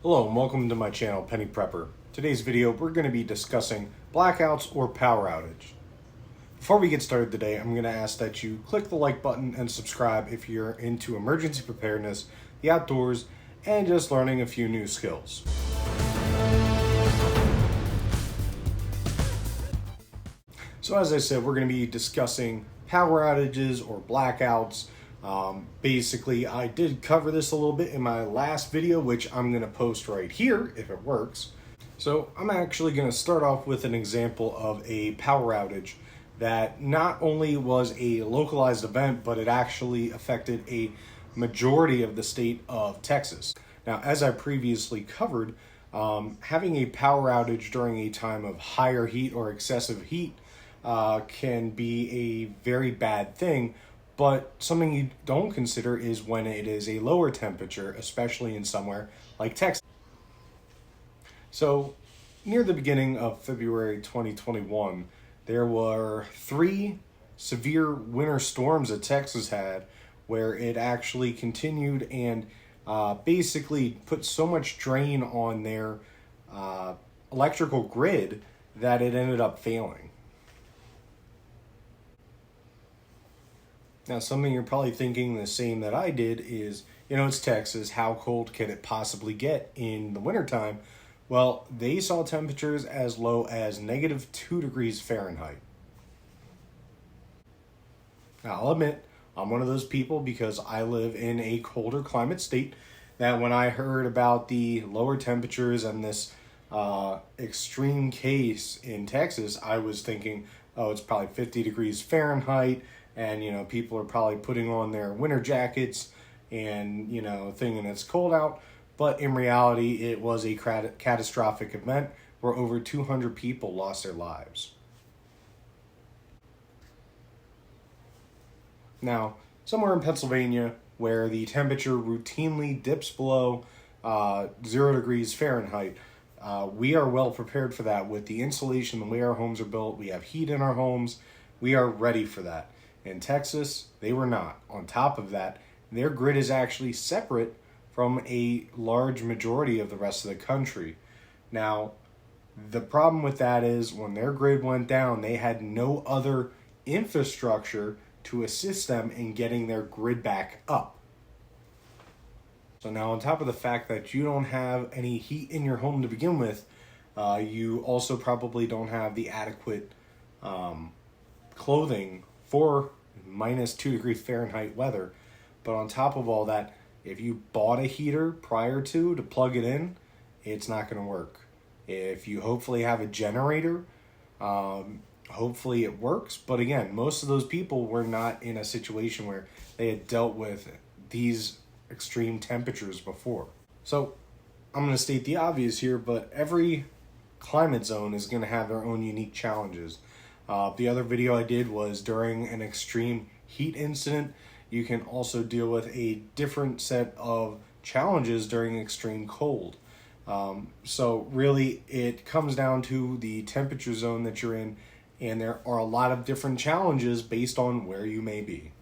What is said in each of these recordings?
Hello and welcome to my channel, Penny Prepper. Today's video, we're going to be discussing blackouts or power outage. Before we get started today, I'm going to ask that you click the like button and subscribe if you're into emergency preparedness, the outdoors, and just learning a few new skills. So as I said, we're going to be discussing power outages or blackouts. Basically, I did cover this a little bit in my last video, which I'm going to post right here if it works. So I'm actually going to start off with an example of a power outage that not only was a localized event, but it actually affected a majority of the state of Texas. Now, as I previously covered, having a power outage during a time of higher heat or excessive heat can be a very bad thing. But something you don't consider is when it is a lower temperature, especially in somewhere like Texas. So near the beginning of February 2021, there were 3 severe winter storms that Texas had where it actually continued and basically put so much drain on their electrical grid that it ended up failing. Now, something you're probably thinking the same that I did is, it's Texas. How cold can it possibly get in the wintertime? Well, they saw temperatures as low as -2 degrees Fahrenheit. Now, I'll admit, I'm one of those people because I live in a colder climate state that when I heard about the lower temperatures and this extreme case in Texas, I was thinking, oh, it's probably 50 degrees Fahrenheit. And, people are probably putting on their winter jackets and, thinking it's cold out. But in reality, it was a catastrophic event where over 200 people lost their lives. Now, somewhere in Pennsylvania where the temperature routinely dips below 0 degrees Fahrenheit, we are well prepared for that with the insulation, the way our homes are built. We have heat in our homes. We are ready for that. In Texas, they were not. On top of that, their grid is actually separate from a large majority of the rest of the country. Now, the problem with that is when their grid went down, they had no other infrastructure to assist them in getting their grid back up. So now, on top of the fact that you don't have any heat in your home to begin with, you also probably don't have the adequate clothing for -2 degrees Fahrenheit weather. But on top of all that, if you bought a heater prior to plug it in, it's not going to work. If you hopefully have a generator, hopefully it works. But again, most of those people were not in a situation where they had dealt with these extreme temperatures before. So I'm going to state the obvious here, but every climate zone is going to have their own unique challenges. The other video I did was during an extreme heat incident. You can also deal with a different set of challenges during extreme cold. So really it comes down to the temperature zone that you're in, and there are a lot of different challenges based on where you may be.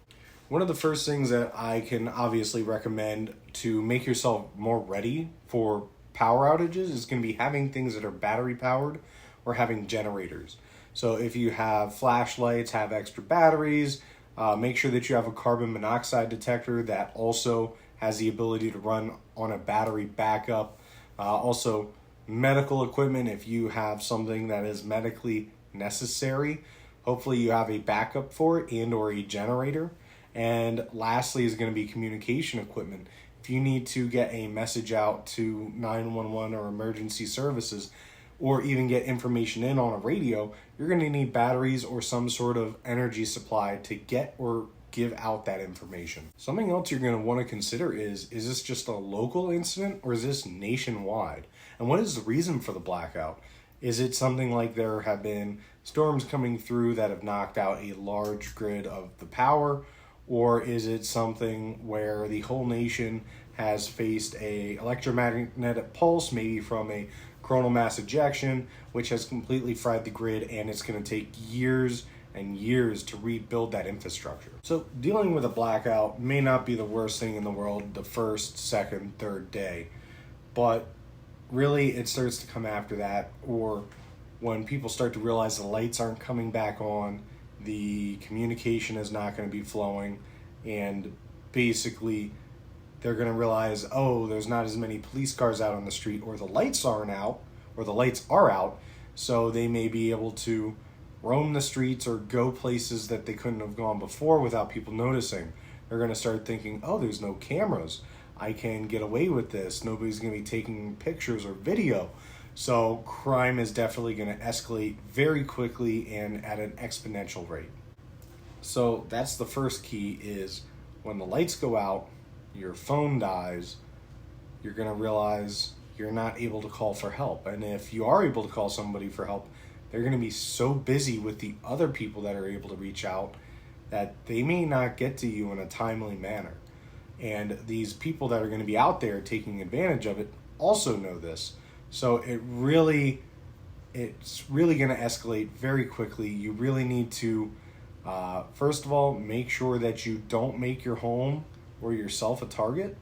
One of the first things that I can obviously recommend to make yourself more ready for power outages is going to be having things that are battery powered or having generators. So if you have flashlights, have extra batteries, make sure that you have a carbon monoxide detector that also has the ability to run on a battery backup. Also, medical equipment, if you have something that is medically necessary, hopefully you have a backup for it and or a generator. And lastly is going to be communication equipment. If you need to get a message out to 911 or emergency services, or even get information in on a radio, you're going to need batteries or some sort of energy supply to get or give out that information. Something else you're going to want to consider is this just a local incident or is this nationwide? And what is the reason for the blackout? Is it something like there have been storms coming through that have knocked out a large grid of the power? Or is it something where the whole nation has faced a electromagnetic pulse, maybe from a coronal mass ejection, which has completely fried the grid, and it's going to take years and years to rebuild that infrastructure. So dealing with a blackout may not be the worst thing in the world the first, second, third day, but really it starts to come after that, or when people start to realize the lights aren't coming back on, the communication is not going to be flowing, and basically they're going to realize, oh, there's not as many police cars out on the street, or the lights aren't out, or the lights are out, so they may be able to roam the streets or go places that they couldn't have gone before without people noticing. They're going to start thinking, oh, there's no cameras. I can get away with this. Nobody's going to be taking pictures or video. So crime is definitely going to escalate very quickly and at an exponential rate. So that's the first key, is when the lights go out, your phone dies, you're going to realize you're not able to call for help. And if you are able to call somebody for help, they're going to be so busy with the other people that are able to reach out that they may not get to you in a timely manner. And these people that are going to be out there taking advantage of it also know this. So it's really going to escalate very quickly. You really need to, first of all, make sure that you don't make your home or yourself a target,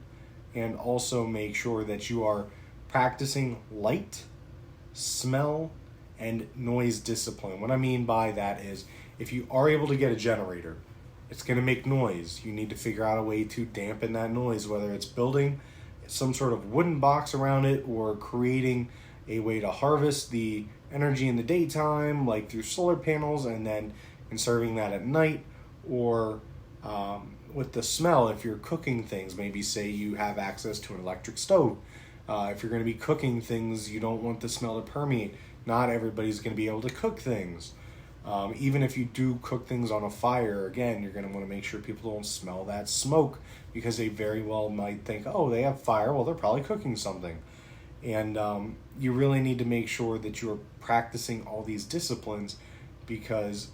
and also make sure that you are practicing light, smell, and noise discipline. What I mean by that is, if you are able to get a generator, it's going to make noise. You need to figure out a way to dampen that noise, whether it's building some sort of wooden box around it, or creating a way to harvest the energy in the daytime, like through solar panels, and then conserving that at night, or with the smell, if you're cooking things, maybe say you have access to an electric stove. If you're going to be cooking things, you don't want the smell to permeate. Not everybody's going to be able to cook things. Even if you do cook things on a fire, again, you're going to want to make sure people don't smell that smoke, because they very well might think, oh, they have fire, well, they're probably cooking something. And you really need to make sure that you're practicing all these disciplines, because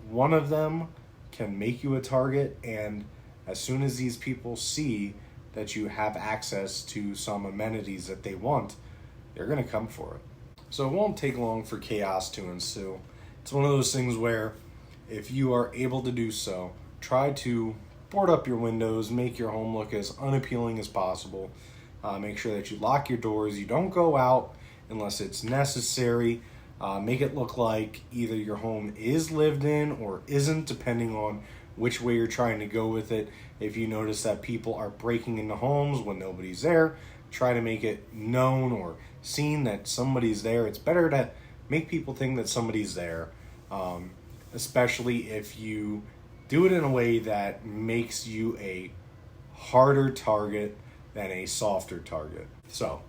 one of them can make you a target, and as soon as these people see that you have access to some amenities that they want, they're going to come for it. So it won't take long for chaos to ensue. It's one of those things where, if you are able to do so, try to board up your windows, make your home look as unappealing as possible. Make sure that you lock your doors. You don't go out unless it's necessary. Make it look like either your home is lived in or isn't, depending on which way you're trying to go with it. If you notice that people are breaking into homes when nobody's there, try to make it known or seen that somebody's there. It's better to make people think that somebody's there, especially if you do it in a way that makes you a harder target than a softer target. So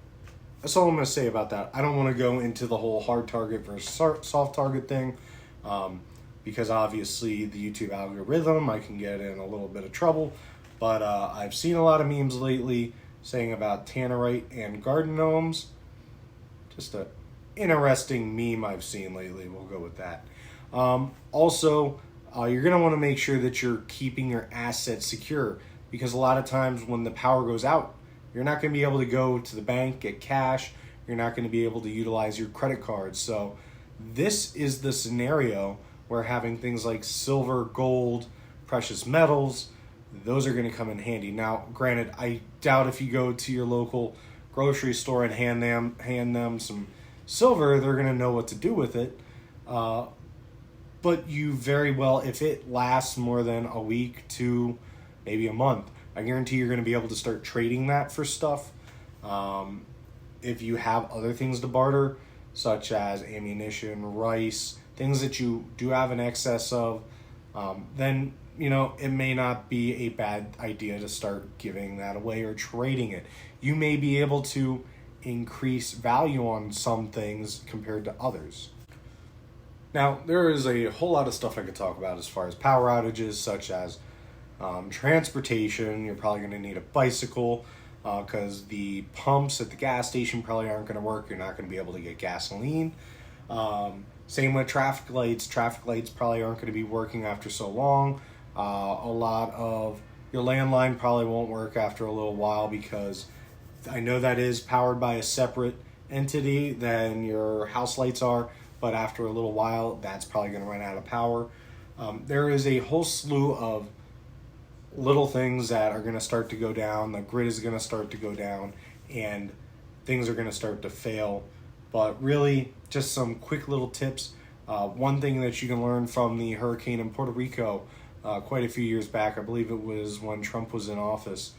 that's all I'm going to say about that. I don't want to go into the whole hard target versus soft target thing, because obviously the YouTube algorithm, I can get in a little bit of trouble. But I've seen a lot of memes lately saying about tannerite and garden gnomes. Just a interesting meme I've seen lately. We'll go with that. Also, you're going to want to make sure that you're keeping your assets secure, because a lot of times when the power goes out, you're not going to be able to go to the bank, get cash. You're not going to be able to utilize your credit cards. So this is the scenario where having things like silver, gold, precious metals, those are going to come in handy. Now, granted, I doubt if you go to your local grocery store and hand them some silver, they're going to know what to do with it. But you very well, if it lasts more than a week, 2, maybe a month, I guarantee you're going to be able to start trading that for stuff. If you have other things to barter, such as ammunition, rice, things that you do have an excess of, then, it may not be a bad idea to start giving that away or trading it. You may be able to increase value on some things compared to others. Now, there is a whole lot of stuff I could talk about as far as power outages, such as transportation. You're probably going to need a bicycle, because the pumps at the gas station probably aren't going to work. You're not going to be able to get gasoline. Same with traffic lights. Traffic lights probably aren't going to be working after so long. A lot of your landline probably won't work after a little while, because I know that is powered by a separate entity than your house lights are, but after a little while, that's probably going to run out of power. There is a whole slew of little things that are going to start to go down. The grid is going to start to go down, and things are going to start to fail. But really, just some quick little tips. One thing that you can learn from the hurricane in Puerto Rico quite a few years back, I believe it was when Trump was in office,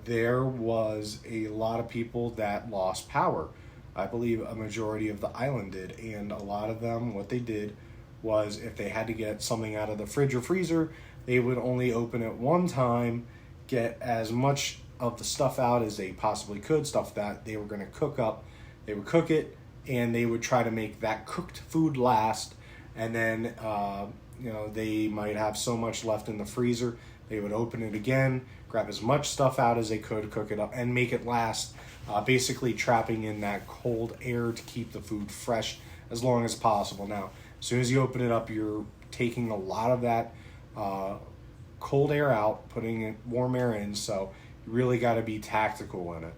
there was a lot of people that lost power. I believe a majority of the island did, and a lot of them, what they did was if they had to get something out of the fridge or freezer, they would only open it one time, get as much of the stuff out as they possibly could, stuff that they were going to cook up. They would cook it, and they would try to make that cooked food last, and then they might have so much left in the freezer, they would open it again, grab as much stuff out as they could, cook it up, and make it last, basically trapping in that cold air to keep the food fresh as long as possible. Now, as soon as you open it up, you're taking a lot of that cold air out, putting warm air in, so you really got to be tactical in it.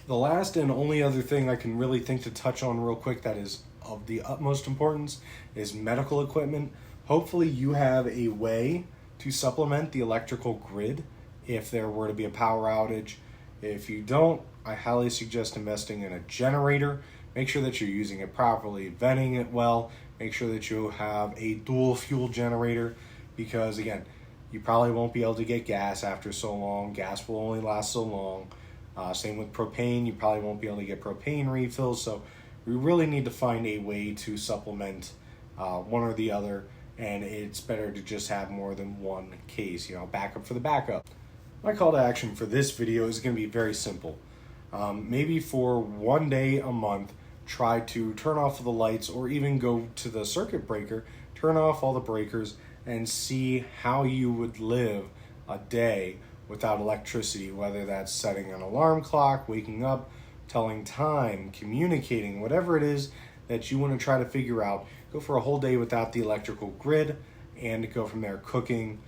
The last and only other thing I can really think to touch on real quick that is of the utmost importance is medical equipment. Hopefully you have a way to supplement the electrical grid if there were to be a power outage. If you don't, I highly suggest investing in a generator. Make sure that you're using it properly, venting it well. Make sure that you have a dual fuel generator because, again, you probably won't be able to get gas after so long. Gas will only last so long. Same with propane. You probably won't be able to get propane refills. So we really need to find a way to supplement one or the other, and it's better to just have more than one case, backup for the backup. My call to action for this video is going to be very simple. Maybe for one day a month, try to turn off the lights or even go to the circuit breaker, turn off all the breakers, and see how you would live a day without electricity, whether that's setting an alarm clock, waking up, telling time, communicating, whatever it is that you want to try to figure out. Go for a whole day without the electrical grid and go from there, cooking,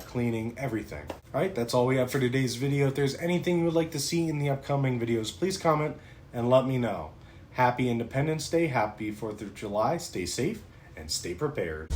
cleaning, everything. All right, that's all we have for today's video. If there's anything you would like to see in the upcoming videos, please comment and let me know. Happy Independence Day, happy 4th of July, stay safe and stay prepared.